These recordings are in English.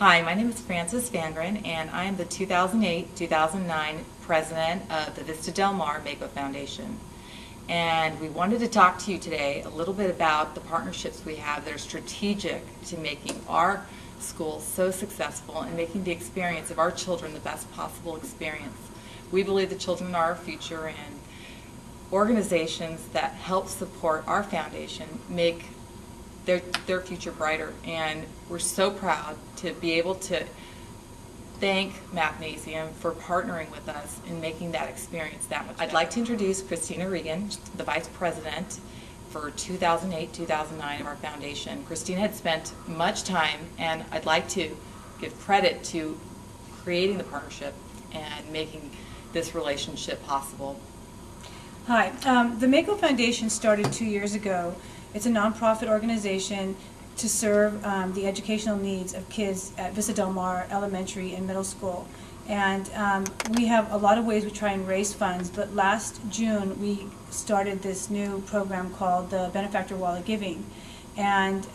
Hi, my name is Frances Fangren, and I am the 2008-2009 president of the Vista Del Mar Mako Foundation. And we wanted to talk to you today a little bit about the partnerships we have that are strategic to making our school so successful and making the experience of our children the best possible experience. We believe the children are our future, and organizations that help support our foundation make their future brighter. And we're so proud to be able to thank Mathnasium for partnering with us in making that experience that much better. I'd like to introduce Christina Regan, the Vice President for 2008-2009 of our foundation. Christina had spent much time, and I'd like to give credit to creating the partnership and making this relationship possible. Hi, the Mako Foundation started 2 years ago. It's a nonprofit organization to serve the educational needs of kids at Vista Del Mar Elementary and Middle School. And we have a lot of ways we try and raise funds, but last June we started this new program called the Benefactor Wall of Giving. And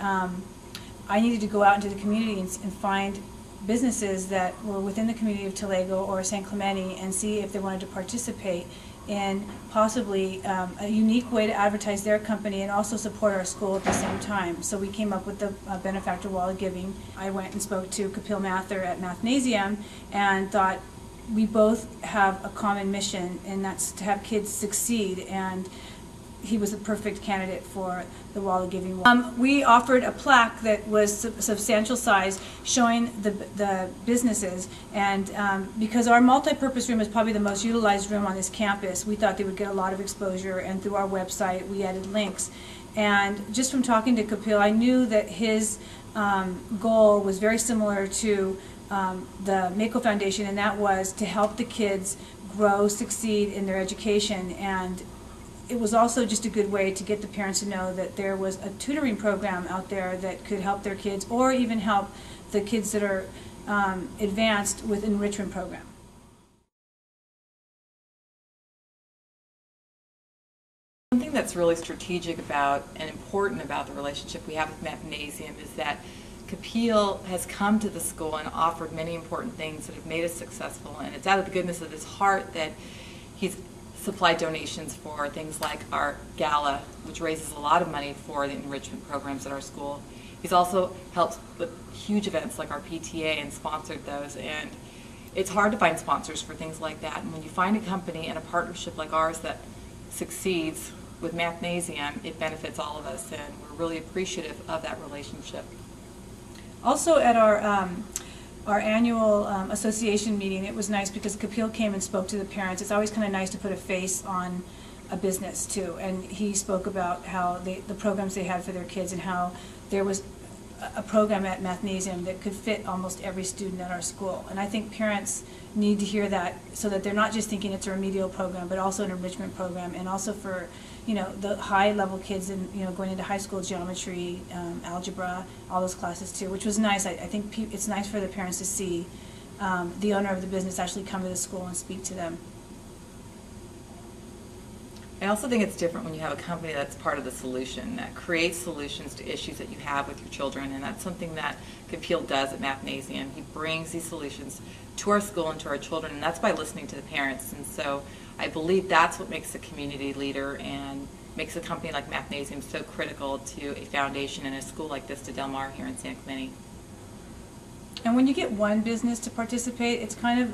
I needed to go out into the community and find businesses that were within the community of Talego or San Clemente and see if they wanted to participate in possibly a unique way to advertise their company and also support our school at the same time. So we came up with the Benefactor Wall of Giving. I went and spoke to Kapil Mather at Mathnasium and thought we both have a common mission, and that's to have kids succeed, and he was the perfect candidate for the Wall of Giving. We offered a plaque that was substantial size showing the businesses, and because our multi-purpose room is probably the most utilized room on this campus, we thought they would get a lot of exposure, and through our website we added links. And just from talking to Kapil, I knew that his goal was very similar to the Mako Foundation, and that was to help the kids grow, succeed in their education. And it was also just a good way to get the parents to know that there was a tutoring program out there that could help their kids, or even help the kids that are advanced with enrichment program. Something that's really strategic about and important about the relationship we have with Mathnasium is that Kapil has come to the school and offered many important things that have made us successful, and it's out of the goodness of his heart that he's supply donations for things like our gala, which raises a lot of money for the enrichment programs at our school. He's also helped with huge events like our PTA and sponsored those, and it's hard to find sponsors for things like that. And when you find a company and a partnership like ours that succeeds with Mathnasium, it benefits all of us, and we're really appreciative of that relationship. Also at our annual association meeting, it was nice because Kapil came and spoke to the parents. It's always kind of nice to put a face on a business too, and he spoke about how the programs they had for their kids, and how there was a program at Mathnasium that could fit almost every student at our school. And I think parents need to hear that, so that they're not just thinking it's a remedial program, but also an enrichment program, and also for the high-level kids and going into high school geometry, algebra, all those classes too, which was nice. I think it's nice for the parents to see the owner of the business actually come to the school and speak to them. I also think it's different when you have a company that's part of the solution, that creates solutions to issues that you have with your children, and that's something that Kapil does at Mathnasium. He brings these solutions to our school and to our children, and that's by listening to the parents. And so I believe that's what makes a community leader and makes a company like Mathnasium so critical to a foundation and a school like Vista Del Mar here in San Clemente. And when you get one business to participate, it's kind of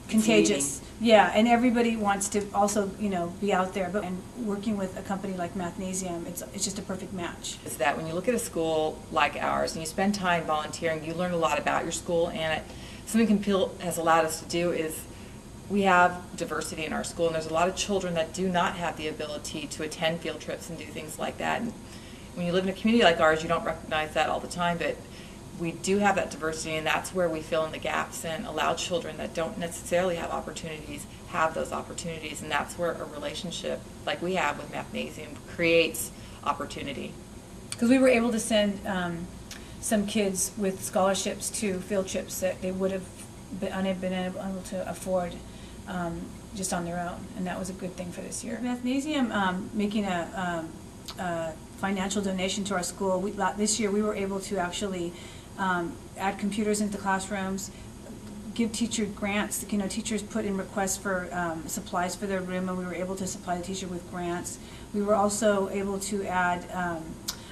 contagious. Yeah, and everybody wants to also be out there. But and working with a company like Mathnasium, it's just a perfect match. Is that when you look at a school like ours and you spend time volunteering, you learn a lot about your school, and something Kapil has allowed us to do is we have diversity in our school, and there's a lot of children that do not have the ability to attend field trips and do things like that. And when you live in a community like ours, you don't recognize that all the time, but we do have that diversity, and that's where we fill in the gaps and allow children that don't necessarily have opportunities have those opportunities, and that's where a relationship like we have with Mathnasium creates opportunity. Because we were able to send some kids with scholarships to field trips that they would have been unable to afford just on their own, and that was a good thing for this year. Mathnasium making a financial donation to our school. This year we were able to actually add computers into classrooms, give teacher grants. You know, teachers put in requests for supplies for their room, and we were able to supply the teacher with grants. We were also able to add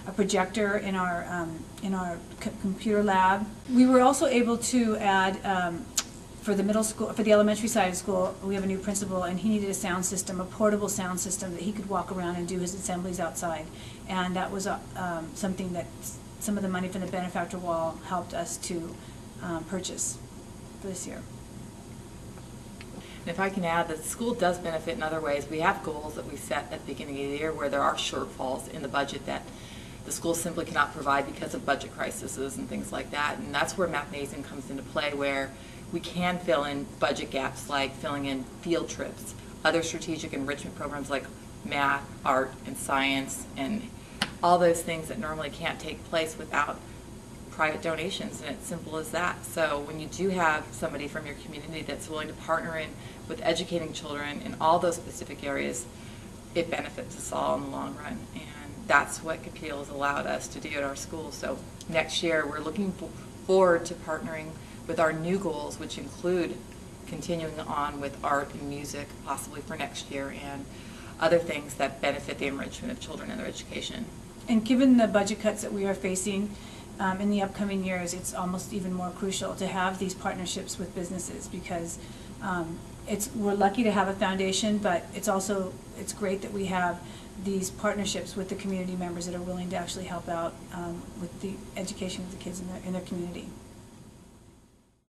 a projector in our computer lab. We were also able to add for the middle school, for the elementary side of school, we have a new principal, and he needed a sound system, a portable sound system that he could walk around and do his assemblies outside. And that was something that some of the money from the benefactor wall helped us to purchase for this year. And if I can add, the school does benefit in other ways. We have goals that we set at the beginning of the year where there are shortfalls in the budget that the school simply cannot provide because of budget crises and things like that. And that's where Mathnasium comes into play, where we can fill in budget gaps like filling in field trips, other strategic enrichment programs like math, art, and science, and all those things that normally can't take place without private donations, and it's simple as that. So when you do have somebody from your community that's willing to partner in with educating children in all those specific areas, it benefits us all in the long run, and that's what Capeel has allowed us to do at our school. So next year we're looking forward to partnering with our new goals, which include continuing on with art and music, possibly for next year, and other things that benefit the enrichment of children and their education. And given the budget cuts that we are facing in the upcoming years, it's almost even more crucial to have these partnerships with businesses, because we're lucky to have a foundation, but it's great that we have these partnerships with the community members that are willing to actually help out with the education of the kids in their community.